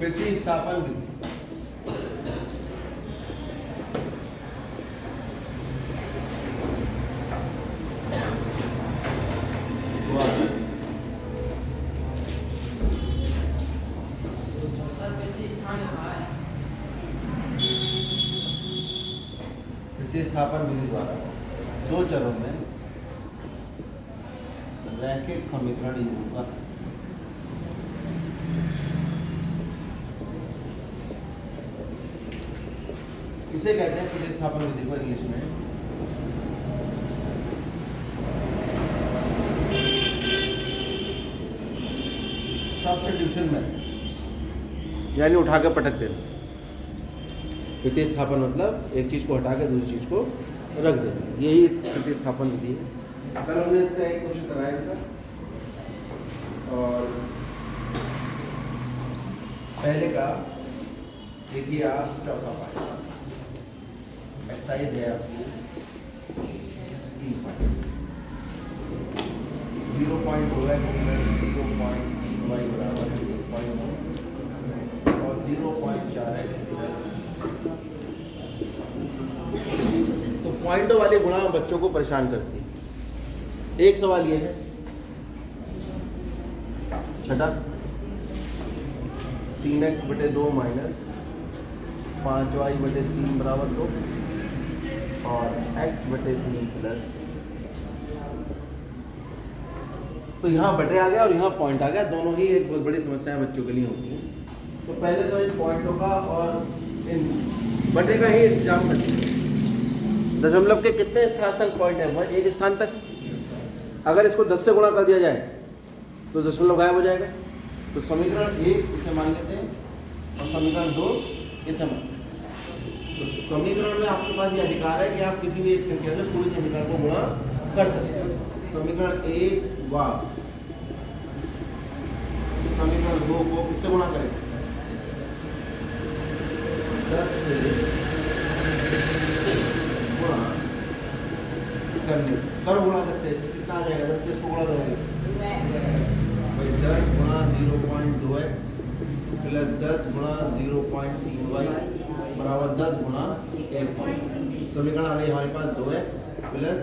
प्रतिस्थापन विधि। प्रतिस्थापन विधि द्वारा दो चरों में रैखिक समीकरण होगा। इसे कहते हैं प्रतिस्थापन विधि को इंग्लिश में सब्स्टिट्यूशन मेथड, यानी उठा के पटक देना। प्रतिस्थापन मतलब एक चीज को हटा के दूसरी चीज को रख देना, यही प्रतिस्थापन विधि है। कल हमने इसका एक क्वेश्चन कराया था और पहले का देखिए आप चौथा पाएगा एक्सरसाइज है आपकी 0.2x 0.3y बराबर 1.2 और 0.4x। तो पॉइंटों वाली गुणा बच्चों को परेशान करती है। एक सवाल ये है छठा 3x/2 माइनस 5y/3 बराबर 2 और x/3 प्लस, तो यहाँ बटे आ गया और यहाँ पॉइंट आ गया। दोनों ही एक बहुत बड़ी समस्या बच्चों के लिए होती है। तो पहले तो इन पॉइंटों का और इन बटे का ही इंतजाम करिए। दशमलव के कितने स्थान तक पॉइंट है? वह एक स्थान तक। अगर इसको 10 से गुणा कर दिया जाए तो दशमलव गायब हो जाएगा। तो समीकरण 1 इसे मान लेते हैं और समीकरण 2 इसे मान। तो समीकरण में आपके पास यह अधिकार है कि आप किसी भी एक संख्या से पूरी समीकरण को गुणा कर सकते हैं। समीकरण 1 व समीकरण 2 को किससे गुणा करें? 10 से गुणा करने करो। गुणा 10 से कितना आ जाएगा? 10 से इसको गुणा करोगे भाई 10 गुणा 0.2x प्लस 10 गुणा 0.3y बराबर 10 गुणा 1। समीकरण आ गई हमारे पास 2x प्लस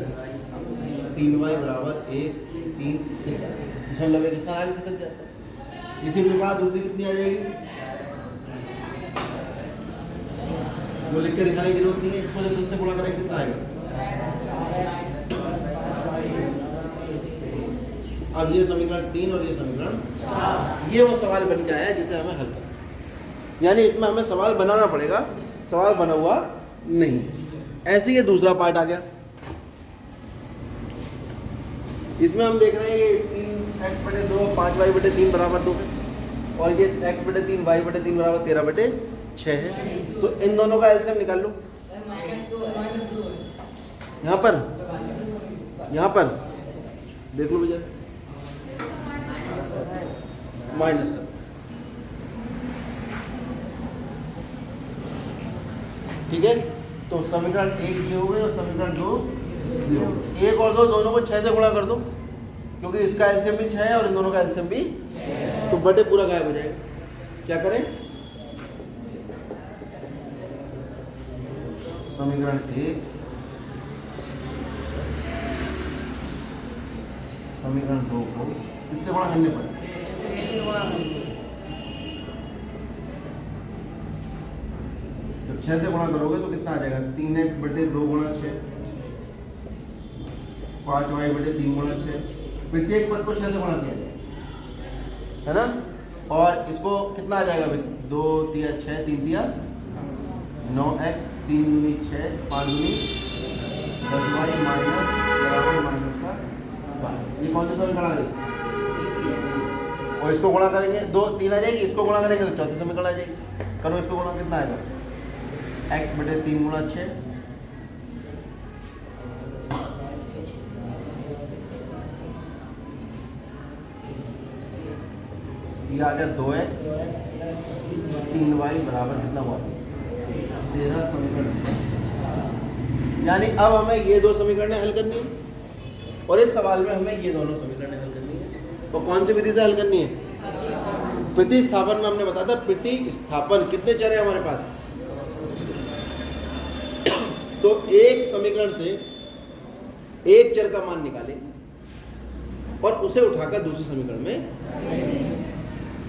3y बराबर 1 3। दशमलव एक स्थान आगे खसक जाता है। इसी प्रकार दूसरी कितनी आ जाएगी वो लिख के दिखाने की जरूरत नहीं है। इसको जब 10 से गुणा करें कितना आएगा? अब ये समीकरण 3 और ये समीकरण 4, ये वो सवाल बन के आया है जिसे हमें हल करना, यानी इसमें हमें सवाल बनाना पड़ेगा, सवाल बना हुआ नहीं। ऐसे ये दूसरा पार्ट आ गया। इसमें हम देख रहे हैं ये 3x/2 5y/3 बराबर 2 है और ये x/3 y/3 बराबर 13/6 है। तो इन दोनों का एलसीएम निकाल लो। यहाँ पर देख लो भैया, माइनस कर। ठीक है, तो समीकरण 1 ये हो गए और समीकरण 2 ये हो गए। 1 और 2 दोनों को 6 से गुणा कर दो क्योंकि इसका एलसीएम भी 6 है और इन दोनों का एलसीएम भी, तो बटे पूरा गायब हो जाएगा। क्या करें? समीकरण 1 समीकरण 2 को इससे गुणा करने पर जब 6 से गुणा करोगे तो कितना आ जाएगा? 3x/2 गुणा 6 5y/3 गुणा 6। प्रत्येक पद को 6 से गुणा किया जाएगा, है ना? और इसको कितना आ जाएगा? 2 3 6 3 3 9x 3 दूनी 6 5 दूनी 10y माइनस बराबर माइनस का 5। ये कौन सा समीकरण आ गई? और इसको गुणा करेंगे 2 3 आ जाएगी, इसको गुणा करेंगे तो चौथी समीकरण आ जाएगी। करो इसको गुणा, कितना आएगा? x/3 गुणा 6 ये आ गया 2x 3y बराबर कितना हुआ? 13 समीकरण। यानी अब हमें ये दो समीकरणें हल करनी है और इस सवाल में हमें ये दोनों समीकरणें हल करनी है। और कौन सी विधि से हल करनी है? प्रतिस्थापन में हमने बताया था, प्रतिस्थापन कितने चर है हमारे पास? तो एक समीकरण से एक चर का मान निकालें और उसे उठाकर दूसरे समीकरण में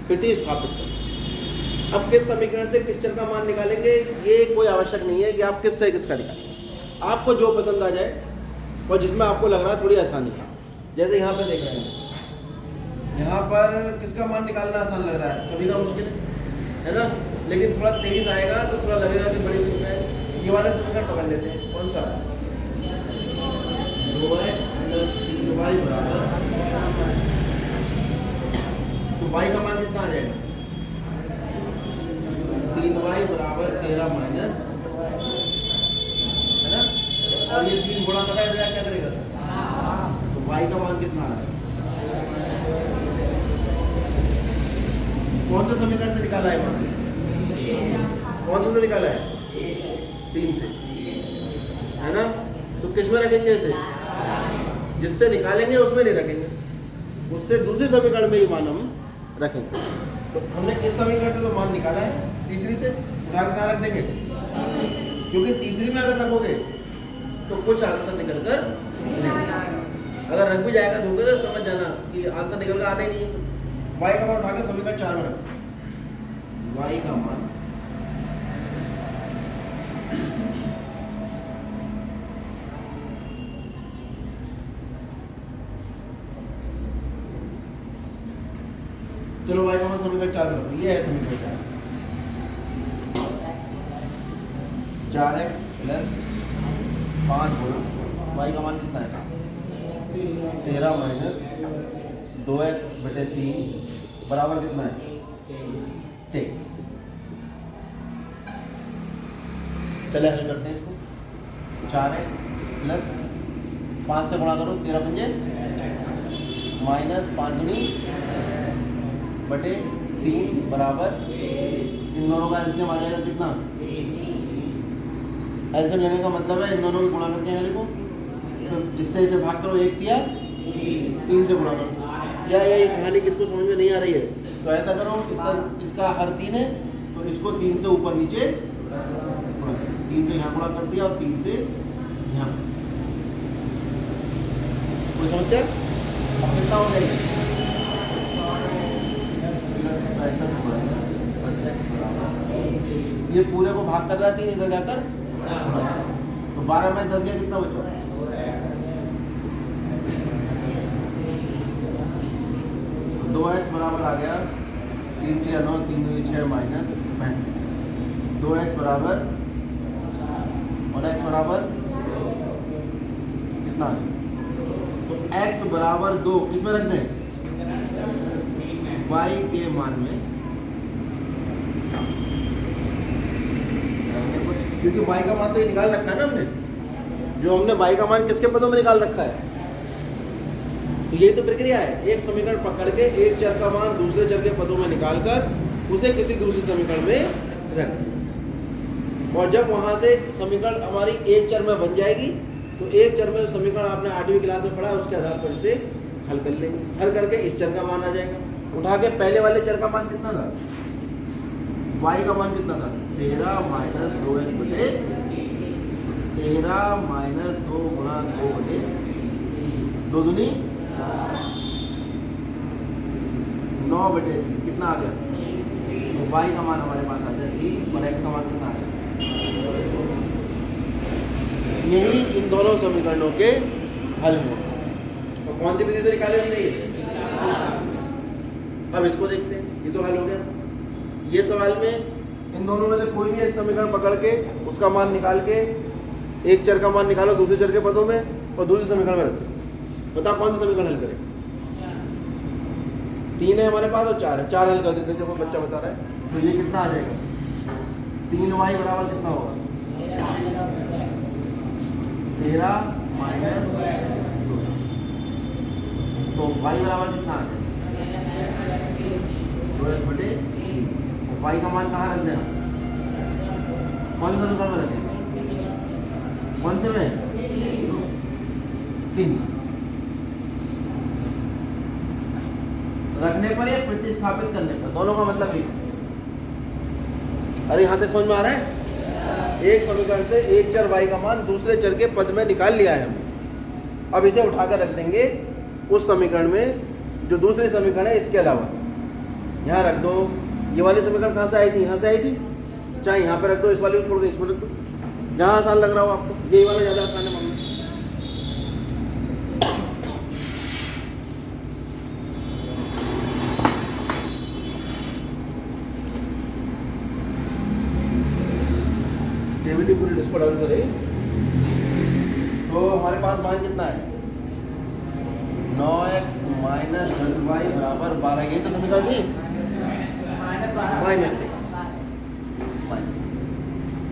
प्रतिस्थापित करें। अब किस समीकरण से किस चर का मान निकालेंगे ये कोई आवश्यक नहीं है कि आप किससे किसका निकालें, आपको जो पसंद आ जाए और जिसमें आपको लग रहा है थोड़ी आसानी है। जैसे यहाँ पे देख रहे हैं, यहाँ पर किसका मान निकालना आसान लग रहा है? सभी का मुश्किल है ना, लेकिन थोड़ा तेज आएगा तो थोड़ा लगेगा कि बड़ी संख्या है। ये वाला समीकरण पकड़ लेते हैं, कौन सा? 2x + 3y बराबर, तो y का मान कितना आ जाएगा? 3y बराबर 13 माइनस, है ना, और ये 3 गुणा कर रहा है क्या करेगा? तो y का मान कितना आ रहा है? कौन से समीकरण से निकाला है मान? कौन से निकाला है? 3 से, है ना। तो किस में रखेंगे इसे? जिससे निकालेंगे उसमें नहीं रखेंगे, उससे दूसरे समीकरण में ही मान हम रखेंगे। तो हमने इस समीकरण से तो मान निकाला है, तीसरी से उठा कर रख देंगे, क्योंकि तीसरी में अगर रखोगे तो कुछ आंसर निकल कर नहीं, अगर रख भी जाएगा धोखे तो समझ जाना कि आंसर निकल कर आना ही नहीं है। y का मान उठा के समीकरण 4 में रख, y का मान चलो y का मान समीकरण 4 में रखो, ये है समीकरण 4x + 5 गुणा y का मान कितना है? 13 माइनस 2x/3 बराबर कितना है? 23। चलिए हल करते हैं इसको। 4x + 5 से गुणा करो, 13 पंजे माइनस 5 दूनी बटे 3 बराबर, इन दोनों का एलसीएम आ जाएगा कितना? एलसीएम लेने का मतलब है इन दोनों को गुणा करके यहाँ लिखो, तो इससे इसे भाग करो, 1 दिया 3 से गुणा करो। या ये कहानी किसको समझ में नहीं आ रही है तो ऐसा करो, इसका हर 3 है तो इसको 3 से ऊपर नीचे गुणा करो, 3 से यहाँ गुणा कर दिया और 3 से यहाँ। कोई समस्या? अब कितना हो जाएगा? ये पूरे को भाग कर रहा है 3 इधर जाकर, तो 12 में 10 गया, कितना बचा? 2x बराबर आ गया 3 3 9 3 2 6 माइनस 65। 2x बराबर और x बराबर कितना? तो x बराबर 2 किस में रख दें? y के मान में, क्योंकि y का मान तो ये निकाल रखा है ना हमने, जो हमने y का मान किसके पदों में निकाल रखा है। तो ये तो प्रक्रिया है, एक समीकरण पकड़ के एक चर का मान दूसरे चर के पदों में निकालकर उसे किसी दूसरे समीकरण में रख, और जब वहां से समीकरण हमारी एक चर में बन जाएगी तो एक चर में समीकरण आपने 8वीं क्लास में पढ़ा है उसके आधार पर इसे हल कर लेंगे। हल करके इस चर का मान आ जाएगा, उठा के पहले वाले चर का मान कितना था? y का मान कितना था? 13 माइनस 2x बटे 13 माइनस 2 गुणा 2 बटे 2 दूनी 9 बटे 3, कितना आ गया? तो y का मान हमारे पास आ जाए 3 और x का मान कितना आ गया? यही इन दोनों समीकरणों के हल हैं। तो कौन सी विधि से निकाले हमने ये? अब इसको देखते हैं, ये तो हल हो गया। ये सवाल में इन दोनों में से कोई भी एक समीकरण पकड़ के उसका मान निकाल के एक चर का मान निकालो दूसरे चर के पदों में और दूसरे समीकरण में रखो। बताओ कौन सा समीकरण हल करें? 3 है हमारे पास और 4 है, 4 हल कर देते हैं। जो बच्चा बता रहा है तो ये कितना आ जाएगा? 3y बराबर कितना होगा? 13 माइनस 2, तो y बराबर कितना आ जाएगा? 2x बटे 3। y का मान कहाँ रख देना? कौन से समीकरण में रखें? कौन से में? 3। रखने पर या प्रतिस्थापित करने पर, दोनों का मतलब एक। अरे यहाँ तक समझ में आ रहा है? एक समीकरण से एक चर y का मान दूसरे चर के पद में निकाल लिया है हमने। अब इसे उठाकर रख देंगे उस समीकरण में जो दूसरे समीकरण है इसके अलावा। यहाँ रख दो, ये वाली समीकरण कहाँ से आई थी? यहाँ से आई थी। चाहे यहाँ पे रख दो, इस वाले को छोड़ के इसमें रख दो, जहाँ आसान लग रहा हो आपको। यही वाला ज़्यादा आसान है मानना। टेबल की पूरी डिस्को आंसर है। तो हमारे पास मान कितना है? 9x माइनस 10y बराबर 12। ये तो समीकरण थी माइनस के।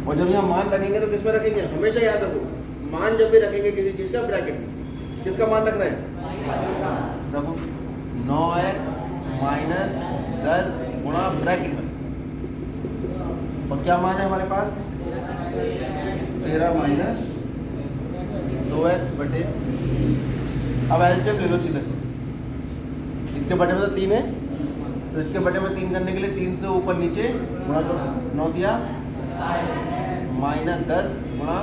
और जब यहाँ मान रखेंगे तो किस में रखेंगे? हमेशा याद रखो, मान जब भी रखेंगे किसी चीज़ का ब्रैकेट में, किसका मान रख रहे हैं? देखो 9x माइनस 10 गुणा ब्रैकेट में, और क्या मान है हमारे पास? 13 माइनस 2x बटे। अब एलसीएम ले लो सीधे से। इसके बटे में तो 3 है, तो इसके बटे में 3 करने के लिए 3 से ऊपर नीचे गुणा करो। 9 दिया माइनस 10 गुणा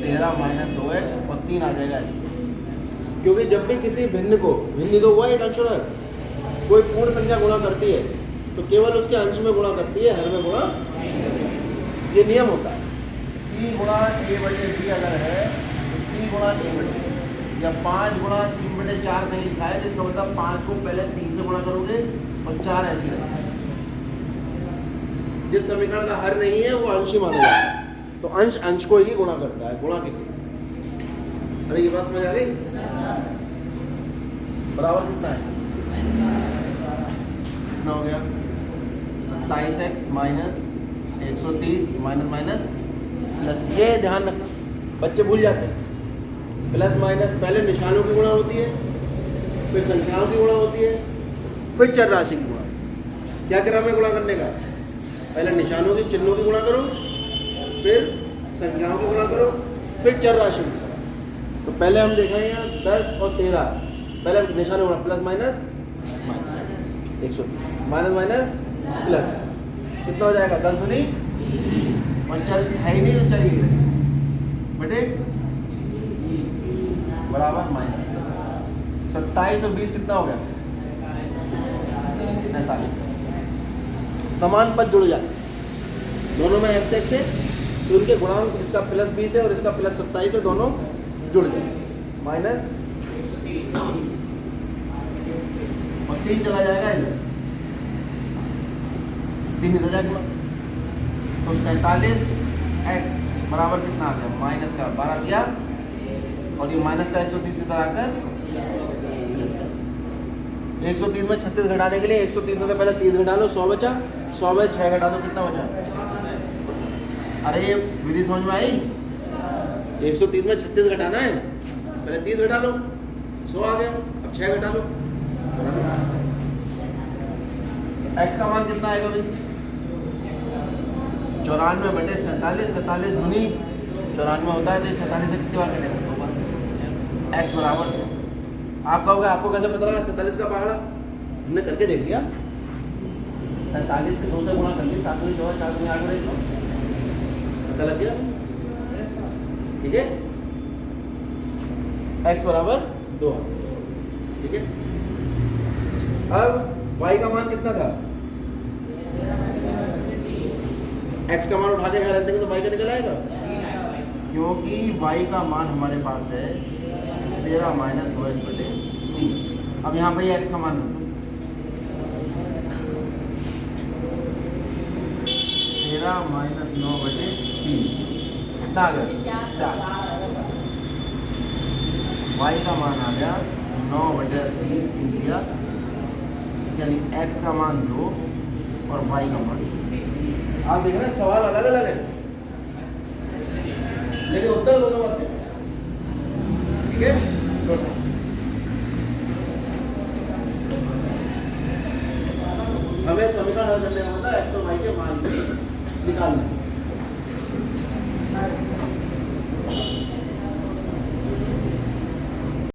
13 माइनस 2x, और 3 आ जाएगा एलसीएम। क्योंकि जब भी किसी भिन्न को, भिन्न तो हुआ एक अंश और हर, कोई पूर्ण संख्या गुणा करती है तो केवल उसके अंश में गुणा करती है, हर में गुणा। ये नियम होता है। c गुणा a बटे b अगर है तो c गुणा a बटे, या 5 गुणा 3 बटे 4 कहीं लिखा है, जिसका मतलब 5 को पहले 3 से गुणा करोगे और 4 ऐसे ही रहेगा। जिस समीकरण का हर नहीं है वो अंश ही माना जाता है, तो अंश अंश को ही गुणा करता है, गुणा के लिए। अरे ये बात समझ आ गई? बराबर कितना है? कितना हो गया? 27x minus 130 minus minus plus. ये ध्यान रखना, बच्चे भूल जाते हैं। प्लस माइनस पहले निशानों की गुणा होती है, फिर संख्याओं की गुणा होती है, फिर चर राशि की गुणा। क्या क्रम है गुणा करने का? पहले निशानों की, चिन्हों की गुणा करो, फिर संख्याओं की गुणा करो, फिर चर राशि की गुणा। तो पहले हम देख रहे हैं 10 और 13, पहले निशान गुणा, plus minus minus 130 minus minus plus, कितना हो जाएगा? 10 दूनी, और चल है ही नहीं तो चल ही बटे बराबर माइनस 27 और 20 कितना हो गया? 47। समान पद जुड़ जाए, दोनों में x है तो उनके गुणांक, इसका प्लस 20 है और इसका प्लस 27 है, दोनों जुड़ जाए। माइनस और 3 चला जाएगा इधर, 3 इधर जाएगा, तो 47x बराबर कितना आ गया? माइनस का 12 दिया, और ये माइनस का 130 इधर आकर 130 में 36 घटाने के लिए 130 में से पहले 30 घटा लो, 100 बचा। 100 में 6 घटा दो, कितना बचा? अरे ये विधि समझ में आई? 130 में 36 घटाना है, पहले 30 घटा लो, 100 आ गया। अब 6 घटा लो, x का मान कितना आएगा भाई? 94 बटे 47। 47 दूनी 94 होता है, तो 47 से कितनी बार कटेगा? x बराबर, आप कहोगे आपको कैसे पता लगा 47 का पहाड़ा? हमने करके देख लिया। 47 से 2 से गुणा कर ली, 7 दूनी 14, 4 दूनी 8 हो रही, पता लग गया? ठीक है, x बराबर 2। ठीक है, अब y का मान कितना था? x का मान उठा के यहाँ रख देंगे तो y का निकल आएगा, क्योंकि y का मान हमारे पास है 13 माइनस 2x बटे 3। अब यहाँ पर x का मान 13 माइनस 9 बटे 3 कितना आ गया? 4। y का मान आ गया 9 बटे 3 दिया, यानी x का मान 2 और y का मान। आप देख रहे हैं सवाल अलग अलग है, लेकिन उत्तर दोनों में से। ठीक है, हमें समीकरण हल करने का मतलब x और y के मान निकालना है।